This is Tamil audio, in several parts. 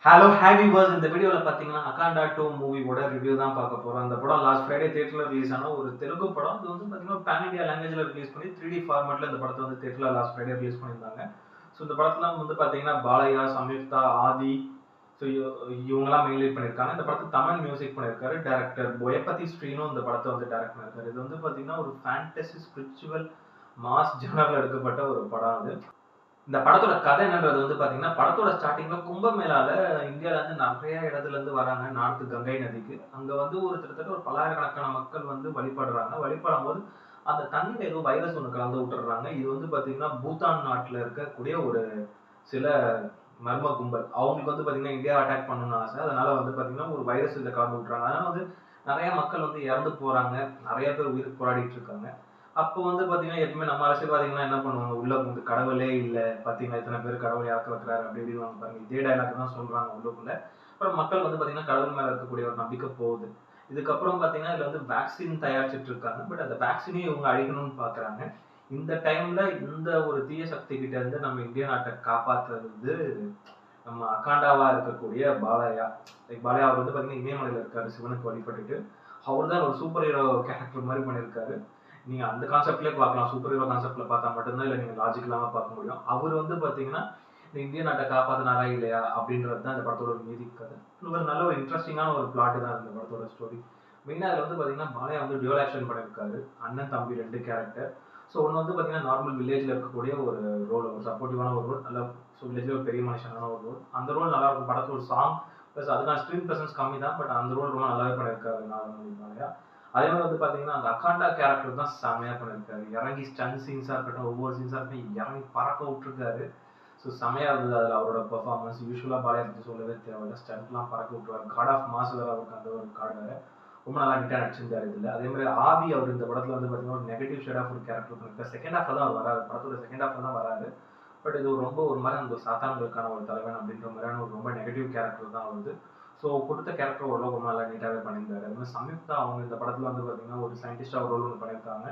ஹலோ ஹேவி பர்ஸ் இந்த வீடியோவில் பார்த்தீங்கன்னா அகாண்டா 2 மூவியோட ரிவ்யூ தான் பார்க்க போகிறோம். அந்த படம் லாஸ்ட் ஃப்ரைடே தியேட்டரில் ரிலீஸ் ஆன ஒரு தெலுங்கு படம். இது வந்து பார்த்தீங்கன்னா பேன் இந்தியா லாங்குவேஜில் ரிலீஸ் பண்ணி 3D ஃபார்மேட்டில் இந்த படத்தை வந்து தியேட்டரில் லாஸ்ட் ஃப்ரைடே ரிலீஸ் பண்ணியிருந்தாங்க. ஸோ இந்த படத்தில் வந்து பார்த்தீங்கன்னா பாலையா, சம்யுக்தா, ஆதி, ஸோ இவங்கெல்லாம் மெயின் லீட் பண்ணியிருக்காங்க. இந்த படத்துக்கு தமிழ் மியூசிக் பண்ணியிருக்காரு டைரக்டர் போயபதி ஸ்ரீனும் இந்த படத்தை வந்து டைரக்ட் பண்ணியிருக்காரு. இது வந்து பார்த்தீங்கன்னா ஒரு ஃபேண்டசி ஸ்பிரிச்சுவல் மாஸ் ஜானரில் எடுக்கப்பட்ட ஒரு படம். அது இந்த படத்தோட கதை என்னன்றது வந்து பாத்தீங்கன்னா, படத்தோட ஸ்டார்டிங்ல கும்பமேளால இந்தியால இருந்து நிறைய இடத்துல இருந்து வராங்க நார்த் கங்கை நதிக்கு. அங்க வந்து ஒரு கிட்டத்தட்ட ஒரு பல்லாயிரக்கணக்கான மக்கள் வந்து வழிபடுறாங்க. வழிபடும் போது அந்த தண்ணியில ஏதோ வைரஸ் ஒண்ணு கலந்து விட்டுறாங்க. இது வந்து பாத்தீங்கன்னா பூட்டான் நாட்டுல இருக்கக்கூடிய ஒரு சில மர்ம கும்பல். அவங்களுக்கு வந்து பாத்தீங்கன்னா இந்தியா அட்டாக் பண்ணணும்னு ஆசை. அதனால வந்து பாத்தீங்கன்னா ஒரு வைரஸ் இதை கலந்து விட்டுறாங்க. அதனால வந்து நிறைய மக்கள் வந்து இறந்து போறாங்க. நிறைய பேர் உயிருக்கு போராடிட்டு இருக்காங்க. அப்போ வந்து பாத்தீங்கன்னா எப்பவுமே நம்ம அரசியல்வாதிகள்லாம் என்ன பண்ணுவாங்க, உள்ள வந்து கடவுளே இல்ல, பாத்தீங்கன்னா இத்தனை பேர் கடவுள் இறக்க வைக்கிறாரு அப்படி இப்படின்னு பாருங்க. இதே டைலாக் தான் சொல்றாங்க உள்ளுக்குள்ள. அப்புறம் மக்கள் வந்து பாத்தீங்கன்னா கடவுள் மேல இருக்கக்கூடிய ஒரு நம்பிக்கை போகுது. இதுக்கப்புறம் பாத்தீங்கன்னா இதுல வந்து வேக்சின் தயாரிச்சுட்டு இருக்காங்க. பட் அந்த வேக்சினையும் இவங்க அழிக்கணும்னு பாக்குறாங்க. இந்த டைம்ல இந்த ஒரு தீய சக்தி கிட்ட இருந்து நம்ம இந்திய நாட்டை காப்பாத்துறது நம்ம அகாண்டாவா இருக்கக்கூடிய பாலையா. பாலையா அவர் வந்து பாத்தீங்கன்னா இமயமலையில இருக்காரு, சிவனுக்கு வழிபட்டுட்டு. அவர் தான் ஒரு சூப்பர் ஹீரோ கேரக்டர் மாதிரி பண்ணியிருக்காரு. நீங்க அந்த கான்செப்ட்லயே பார்க்கலாம். சூப்பர் ஹீரோ கான்செப்ட்ல பார்த்தா மட்டும்தான் இல்ல நீங்க லாஜிக் இல்லாம பார்க்க முடியும். அவர் வந்து பாத்தீங்கன்னா இந்த இந்திய நாட்டை காப்பாத்தினாரா இல்லையா அப்படின்றது தான் இந்த படத்தோட மீதி கதை. ஒரு நல்ல ஒரு இன்ட்ரெஸ்டிங்கான ஒரு பிளாட் தான் இந்த படத்தோட ஸ்டோரி. மெயினா அதுல வந்து பாத்தீங்கன்னா பாலையா வந்து டியூல் ஆக்ஷன் பண்ணியிருக்காரு. அண்ணன் தம்பி 2 கேரக்டர். ஸோ ஒன்று வந்து பாத்தீங்கன்னா நார்மல் வில்லேஜ்ல இருக்கக்கூடிய ஒரு ரோல், ஒரு சப்போர்ட்டிவான ஒரு ரோல், நல்ல வில்லேஜ்ல ஒரு பெரிய மனுஷனான ஒரு ரோல். அந்த ரோல் நல்லா இருக்கும். படத்துல ஒரு சாங் பிளஸ் அதுக்கான ஸ்க்ரீன் பிரசன்ஸ் கம்மி தான். பட் அந்த ரோல் ரொம்ப நல்லாவே பண்ணியிருக்காரு பாலையா. அதே மாதிரி வந்து பாத்தீங்கன்னா அந்த அகாண்டா கேரக்டர் தான் செமையா பண்ணியிருக்காரு. இறங்கி ஸ்டன் சீன்ஸா இருக்கட்டும், ஒவ்வொரு சீன்ஸா இருக்கட்டும் இறங்கி பறக்க விட்டுருக்காரு. ஸோ செமையா இருந்தது அதில் அவரோட பெர்ஃபார்மன்ஸ். யூஸ்வலா பாலையா பற்றி சொல்லவே தேவையில்ல, ஸ்டண்ட்லாம் பறக்க விட்டுருவாரு. காட் ஆஃப் மாஸ் வேற அவருக்கு அந்த ஒரு கார்டு வேற. ரொம்ப நல்லா நீட்டாக நடிச்சிருந்தாரு இதில். அதே மாதிரி ஆதி அவர் இந்த படத்தில் வந்து பார்த்தீங்கன்னா ஒரு நெகட்டிவ் ஷேட் ஆஃப் ஒரு கேரக்டர் பண்ணிருக்காரு. செகண்ட் ஹாஃப்ல தான் அவர் வராரு, படத்தோட செகண்ட் ஹாஃப்ல தான் வராரு. பட் இது ரொம்ப ஒரு மாதிரி அந்த சாத்தான்களுக்கான ஒரு தலைவன் அப்படின்ற மாதிரியான ஒரு ரொம்ப நெகட்டிவ் கேரக்டர் தான் வந்து. ஸோ கொடுத்த கேரக்டர் ஓரளவு ரொம்ப நல்லா நீட்டாகவே பண்ணியிருந்தாரு. அது மாதிரி சம்யுக்தா அவங்க இந்த படத்தில் வந்து பார்த்தீங்கன்னா ஒரு சயின்டிஸ்டாக ஒரு ரோல் ஒன்று பண்ணியிருக்காங்க.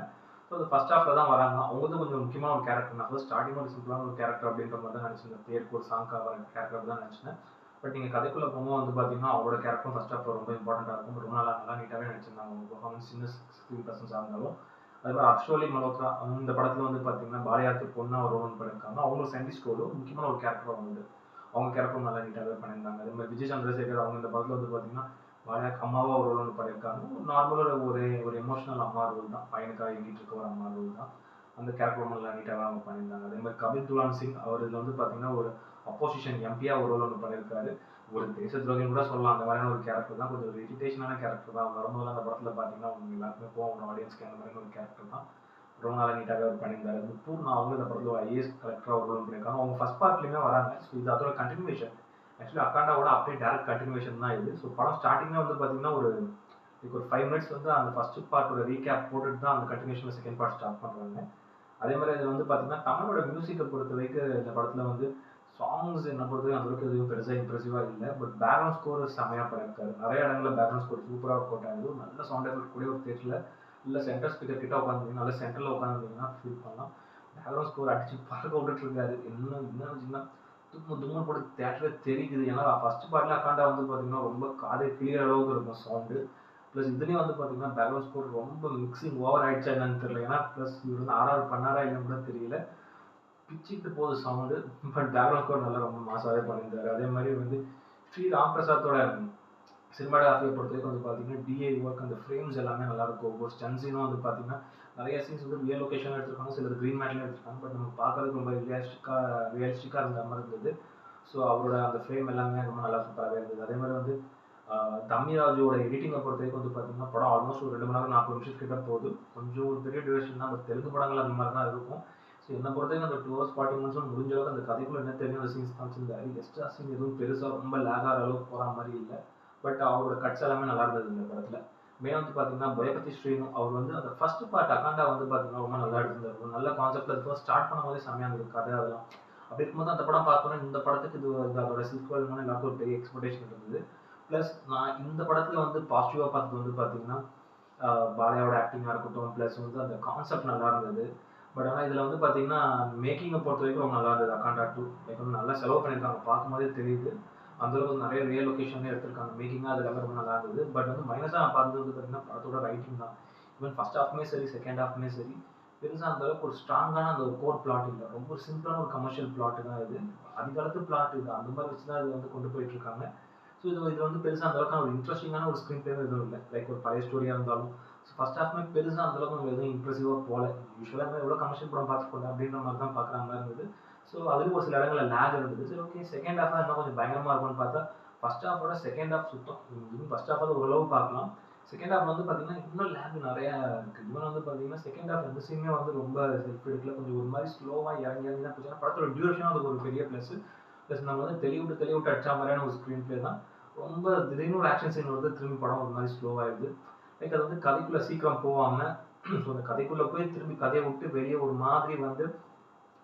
ஸோ அது ஃபர்ஸ்ட் ஹாஃப்ல தான் வராங்க. அவங்க வந்து கொஞ்சம் முக்கியமான ஒரு கேரக்டர். நான் ஃபர்ஸ்ட் ஸ்டார்டிங் ஒரு சிம்பிளான ஒரு கேரக்டர் அப்படின்ற மாதிரி தான் நினச்சிருந்தேன். பேருக்கு ஒரு சாங்காக வர கேரக்டர் தான் நினச்சினேன். பட் நீங்கள் கதைக்குள்ள போகும்போது வந்து பார்த்தீங்கன்னா அவரோட கேரக்டரும் ஃபர்ஸ்ட் ஹாஃப்ல ரொம்ப இம்பார்ட்டண்டாக இருக்கும். ரொம்ப நல்லா நீட்டாகவே நடிச்சிருந்தாங்க. அவங்க பெர்ஃபார்மன்ஸ் சின்ன ஸ்க்ரீன் பர்சன்ஸாக இருந்தாலும். அது மாதிரி அப்ஷோலி மல்ஹோத்ரா இந்த படத்தில் வந்து பார்த்தீங்கன்னா பாலியாக்கு பொண்ணா ஒரு ரோல் பண்ணியிருக்காங்க. அவங்களும் சயின்டிஸ்ட் ரோலும் முக்கியமான ஒரு கேரக்டர் வந்து அவங்க கேரக்டரும் நல்லா நீட்டாகவே பண்ணியிருந்தாங்க. அதே மாதிரி விஜய் சந்திரசேகர் அவங்க இந்த படத்தில் வந்து பார்த்தீங்கன்னா பாலியாக்கு அம்மாவா ஒரு ரோல் ஒன்று பண்ணியிருக்காங்க. ஒரு நார்மலாக ஒரு எமோஷனல் அம்மா ரோல் தான், பையனுக்காக எங்கிட்டு இருக்க ஒரு அம்மா ரோல் தான். அந்த கேரக்டர் நல்லா நீட்டாக அவங்க பண்ணியிருந்தாங்க. அதே மாதிரி கபில் துலான் சிங் அவர் இதில் வந்து பார்த்தீங்கன்னா ஒரு அப்போசிஷன் எம்பியா ஒரு ரோல் ஒன்று பண்ணியிருக்காரு. ஒரு தேச துரோகின்னு கூட சொல்லலாம். அந்த மாதிரியான ஒரு கேரக்டர் தான். கொஞ்சம் ஒரு இரிட்டேஷனான கேரக்டர் தான். வரும்போது அந்த படத்தில் பார்த்தீங்கன்னா அவங்க எல்லாருக்குமே போகும் ஆடியன்ஸ்க்கு அந்த மாதிரியான ஒரு கேரக்டர் தான். ரொம்ப நல்லா நீட்டாகவே அவர் பண்ணியிருந்தாரு. முப்பூர் நான் அவங்க இந்த படத்தில் ஒரு ஐஏஎஸ் கலெக்டராக ஒரு ரோல் பண்ணியிருக்காங்க. அவங்க ஃபர்ஸ்ட் பார்ட்லேயுமே வராங்க. ஸோ இது அதோட கண்டினியூஷன். ஆக்சுவலி அக்காண்டாவோட அப்படியே டேரக்ட் கண்டினியூஷன் தான் இது. ஸோ படம் ஸ்டார்டிங்ல வந்து பார்த்தீங்கன்னா ஒரு 5 மினிட்ஸ் வந்து அந்த ஃபர்ஸ்ட் பார்ட்டோட ரீகேப் போட்டுட்டு தான் அந்த கண்டினியூஷன் செகண்ட் பார்ட் ஸ்டார்ட் பண்ணுறாங்க. அதே மாதிரி இது வந்து பார்த்தீங்கன்னா தமிழோட மியூசிக்கை பொறுத்த வரைக்கும் இந்த படத்தில் வந்து சாங்ஸ் என்ன பொறுத்தவரைக்கும் அந்த அளவுக்கு எதுவும் பெருசாக இம்ப்ரெசிவாக இல்லை. பட் பேக்ரவுண்ட் ஸ்கோர் செமையாக பண்ணியிருக்காரு. நிறைய இடங்களில் பேக்ரவுண்ட் ஸ்கோர் சூப்பராக போட்டாங்க. நல்ல சவுண்ட் எஃபெக்ட் கூட ஒரு தேட்டரில் இல்லை சென்டர் ஸ்பீக்கர் கிட்ட உட்காந்துருந்தீங்கன்னா நல்ல சென்டரில் உட்காந்துருந்தீங்கன்னா ஃபீல் பண்ணலாம். பேக்ரவுண்ட் ஸ்கோர் அடிச்சு பறக்க விட்டுட்டு இருக்காரு. என்ன வச்சுன்னா தும்மல் போட்டு தேட்டரே தெரிக்குது. ஏன்னா ஃபர்ஸ்ட் பார்ட்ல அக்காண்டா வந்து பார்த்தீங்கன்னா ரொம்ப காதை கிளியர் அளவுக்கு இருக்கும் சவுண்டு. ப்ளஸ் இதுலேயும் வந்து பார்த்தீங்கன்னா பேக்ரவுண்ட் ஸ்கோர் ரொம்ப மிக்சிங் ஓவர் ஆயிடுச்சா என்னன்னு தெரியல. ஏன்னா ப்ளஸ் இவர் வந்து ஆர்ஆர் பண்ணாரா இல்லைன்னு கூட தெரியல. பிச்சுட்டு போகுது சவுண்டு. பட் பேக்ரவுண்ட் ஸ்கோர் நல்லா ரொம்ப மாசாவே பண்ணியிருந்தாரு. அதே மாதிரி வந்து ஸ்ரீ ராம் பிரசாத்தோட சினிமாட்டோகிராஃபியை பொறுத்த வரைக்கும் வந்து பார்த்தீங்கன்னா டிஐ ஒர்க் அந்த ஃப்ரேம்ஸ் எல்லாமே நல்லா இருக்கும். ஒவ்வொரு ஸ்டன் சீனும் வந்து பார்த்தீங்கன்னா நிறைய சீன்ஸ் வந்து ரியல் லொகேஷன் எடுத்திருக்காங்க, சிலது க்ரீன் மேட்லேயும் எடுத்திருக்காங்க. பட் நம்ம பார்க்கறதுக்கு ரொம்ப ரியலிஸ்டிக்காக இருந்த மாதிரி இருந்தது. ஸோ அவரோட அந்த ஃப்ரேம் எல்லாமே ரொம்ப நல்லா சூப்பராகவே இருந்தது. அதே மாதிரி வந்து தம்மிராஜோட எடிட்டிங்கை பொறுத்த வரைக்கும் வந்து பார்த்தீங்கன்னா படம் ஆல்மோஸ்ட் ஒரு 2 மணி நேரம் 40 நிமிஷம் கிட்ட போகுது. கொஞ்சம் ஒரு பெரிய டியூரேஷன் தான். பட் தெலுங்கு படங்கள் அந்த மாதிரி தான் இருக்கும். ஸோ என்னை பொறுத்த வரைக்கும் அந்த 2 hours 40 minutes முடிஞ்ச அளவுக்கு அந்த கதைக்குள்ள என்ன தெரியும் அந்த சீன்ஸ் தான் வச்சிருந்தாரு. எக்ஸ்ட்ரா சீன் எதுவும் பெருசாக ரொம்ப லேக் ஆகிற அளவுக்கு போகிற மாதிரி இல்லை. பட் அவரோட கட்ஸ் எல்லாமே நல்லா இருந்தது இந்த படத்துல. மெயின் வந்து பாத்தீங்கன்னா போயபதி ஸ்ரீனு அவர் வந்து அந்த ஃபர்ஸ்ட் பார்ட் அகாண்டா வந்து பாத்தீங்கன்னா ரொம்ப நல்லா எடுத்திருந்தாரு. ஒரு நல்ல கான்செப்ட்ல ஃபர்ஸ்ட் ஸ்டார்ட் பண்ணும்போதே செமையா இருந்தது கதை அதெல்லாம். அப்படி இருக்கும்போது அந்த படம் பார்த்தோன்னா இந்த படத்துக்கு இது அதோட சீக்வல் எல்லாருக்கும் ஒரு பெரிய எக்ஸ்பெக்டேஷன் இருந்தது. பிளஸ் நான் இந்த படத்துல வந்து பாசிட்டிவா பார்த்தது வந்து பாத்தீங்கன்னா பாலையாவோட ஆக்டிங்கா இருக்கட்டும், பிளஸ் வந்து அந்த கான்செப்ட் நல்லா இருந்தது. பட் ஆனால் இதில் வந்து பார்த்தீங்கன்னா மேக்கிங்கை பொறுத்த வரைக்கும் ரொம்ப நல்லா இருந்தது. அகாண்டா 2 லைக் வந்து நல்லா செலவு பண்ணியிருக்காங்க, பார்க்கும்போதே தெரியுது. அந்தளவுக்கு நிறைய ரியல் லொக்கேஷன்லேயே எடுத்திருக்காங்க. மேக்கிங்காக அது எல்லாமே ரொம்ப நல்லா இருந்தது. பட் வந்து மைனஸாக நான் பார்த்தது வந்து பார்த்தீங்கன்னா படத்தோட ரைட்டிங் தான். ஈவன் ஃபர்ஸ்ட் ஹாஃப்மே சரி, செகண்ட் ஹாஃப்மே சரி, பெருசாக அந்த அளவுக்கு ஒரு ஸ்ட்ராங்கான அந்த ஒரு கோர் பிளாட் இல்லை. ரொம்ப ஒரு சிம்பிளான ஒரு கமர்ஷியல் பிளாட் தான் இது. அதிகாலத்து பிளாட் இது. அந்த மாதிரி வச்சு தான் இது வந்து கொண்டு போயிட்டு இருக்காங்க. ஸோ இது வந்து பெருசாக அந்த அளவுக்கு ஒரு இன்ட்ரெஸ்டிங்கான ஒரு ஸ்க்ரீன் பிளே எதுவும் இல்லை. லைக் ஒரு பழைய ஸ்டோரியாக இருந்தாலும் ஃபர்ஸ்ட் ஹாஃப்மே பெருசாக அந்த அளவுக்கு நம்ம எதுவும் இம்ப்ரெசிவாக போகல. யூஸ்வலாக எவ்வளோ கமர்ஷியல் படம் பார்த்துக்கோங்க அப்படின்ற மாதிரி தான் பார்க்குற மாதிரி இருந்தது. ஸோ அதுலேயும் ஒரு சில இடங்களில் லேக் இருந்தது. சரி ஓகே, செகண்ட் ஹாஃபாக இன்னும் கொஞ்சம் பயங்கரமாக இருக்கும்னு பார்த்தா ஃபர்ஸ்ட் ஹாஃபோட செகண்ட் ஹாஃப் சுத்தம். ஃபர்ஸ்ட் ஹாஃப் வந்து ஓரளவு பார்க்கலாம். செகண்ட் ஹாஃப் வந்து பார்த்தீங்கன்னா இன்னும் லேக் நிறையா இருக்குது. இவன் வந்து பார்த்தீங்கன்னா செகண்ட் ஹாஃப் எந்த சீனுமே வந்து ரொம்ப செல்ஃப் எடுக்கல. கொஞ்சம் ஒரு மாதிரி ஸ்லோவாக இறங்கி இறங்கி தான் போச்சு. படத்தோட டியூரேஷனும் அதுக்கு ஒரு பெரிய ப்ளஸ். ப்ளஸ் நம்ம வந்து தெளிவிட்டு அடிச்சா மாதிரியான ஒரு ஸ்க்ரீன் பிளே தான். ரொம்ப திடீர்னு ஒரு ஆக்ஷன் சீன் வந்து திரும்பி படம் ஒரு மாதிரி ஸ்லோவாகிடுது. லைக் அது வந்து கதைக்குள்ளே சீக்கிரம் போகாமல் ஸோ அந்த கதைக்குள்ளே போய் திரும்பி கதையை விட்டு வெளியே ஒரு மாதிரி வந்து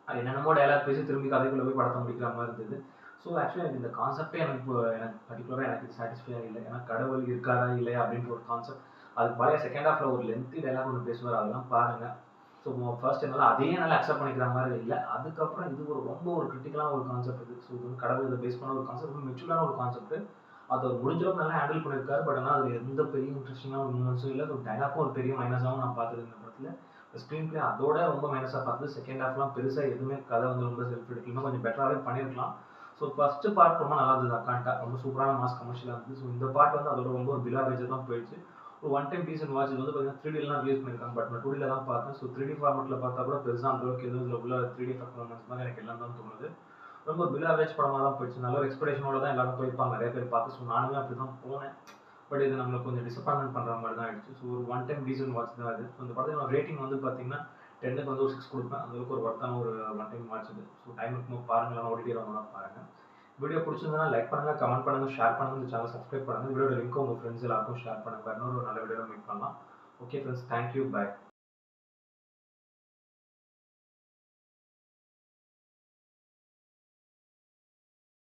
என்னென்னமோ டைலாக் பேசி திரும்பி கதைக்குள்ளே போய் படத்தை முடிக்கிற மாதிரி இருந்தது. ஸோ ஆக்சுவலி எனக்கு இந்த கான்செப்டே எனக்கு பர்டிகுலராக எனக்கு சாட்டிஸ்ஃபையாக இல்லை. ஏன்னா கடவுள் இருக்காரா இல்லையா அப்படின்ற ஒரு கான்செப்ட் அது பழைய செகண்ட் ஹாஃபில் ஒரு லென்த்தி டைலாக் ஒன்று பேசுவார், அதெல்லாம் பாருங்கள். ஸோ ஃபர்ஸ்ட் என்னால் அதையே நல்லா அக்செப்ட் பண்ணிக்கிற மாதிரி இல்லை. அதுக்கப்புறம் இது ரொம்ப ஒரு கிரிட்டிக்கலான ஒரு கான்செப்ட் இது. ஸோ இது வந்து கடவுள் இதை பேஸ் பண்ண ஒரு கான்செப்ட், மெச்சூரான ஒரு கான்செப்ட். அதை முடிஞ்ச அளவுக்கு நல்லா ஹேண்டில் பண்ணியிருக்காரு. பட் ஆனால் அது எந்த பெரிய இன்ட்ரெஸ்டிங்கான ஒரு மூமெண்ட்ஸும் இல்லை. ஒரு டைலாக்கும் ஒரு பெரிய மைனஸாகவும் நான் பார்த்தது இந்த படத்தில். ஸ்க்ரீன் பிளே அதோட ரொம்ப மைனஸாக பார்த்தது. செகண்ட் ஹாஃப்லாம் பெருசாக எதுவுமே கதை வந்து ரொம்ப செல்ஃப் எடுக்கல. இன்னும் கொஞ்சம் பெட்டராகவே பண்ணியிருக்கலாம். ஸோ ஃபர்ஸ்ட் பார்ட் ரொம்ப நல்லா இருந்தது. அக்காண்டா ரொம்ப சூப்பரான மாஸ் கமர்ஷியலாக இருந்தது. ஸோ இந்த பார்ட் வந்து அதோட ரொம்ப ஒரு பிலாவேஜாக தான் போயிடுச்சு. ஒரு ஒன் டைம் டீசன்ட் வாட்ச். இது வந்து பார்த்தீங்கன்னா 3Dலாம் ரிலீஸ் பண்ணியிருக்காங்க. பட் நான் 2Dல தான் பார்த்தேன். ஸோ 3D ஃபார்மெட்டில் பார்த்தா கூட பெருசாக அந்த அளவுக்கு எதுவும் இதில் உள்ள 3D பர்ஃபார்மன்ஸ் மாதிரி எனக்கு எல்லாம் தான் தோணுது. ரொம்ப பிலோ ஆவரேஜ் படமாக தான் போயிடுச்சு. நல்ல ஒரு எக்ஸ்பெக்டேஷனோட தான் எல்லாரும் போயிருப்பாங்க நிறைய பேர் பார்த்து. ஸோ நானுமே அப்படி தான் போனேன். பட் இது நம்மளுக்கு கொஞ்சம் டிசப்பாயின்மெண்ட் பண்ணுற மாதிரி தான் ஆயிடுச்சு. ஸோ ஒரு ஒன் டைம் டீசன்ட் வாட்ச் தான் இது. ஸோ இந்த படத்துக்கு ரேட்டிங் வந்து பார்த்தீங்கன்னா 10க்கு வந்து ஒரு 6 கொடுப்பேன். அந்தளவுக்கு ஒரு ஒர்த்தான ஒரு ஒன் டைம் வாட்ச் இது. ஸோ டைம் இருக்கும்போது பாருங்கள், ஓடிடியில் வந்தா பாருங்கள். வீடியோ பிடிச்சிருந்தா லைக் பண்ணுங்க, கமெண்ட் பண்ணுங்க, ஷேர் பண்ணுங்க, இந்த சேனல் சப்ஸ்கிரைப் பண்ணுங்க. வீடியோட லிங்க் உங்கள் ஃப்ரெண்ட்ஸ் எல்லாருக்கும் ஷேர் பண்ணுங்க. இன்னொரு நல்ல வீடியோவில் மீட் பண்ணலாம். Okay friends, thank you, by.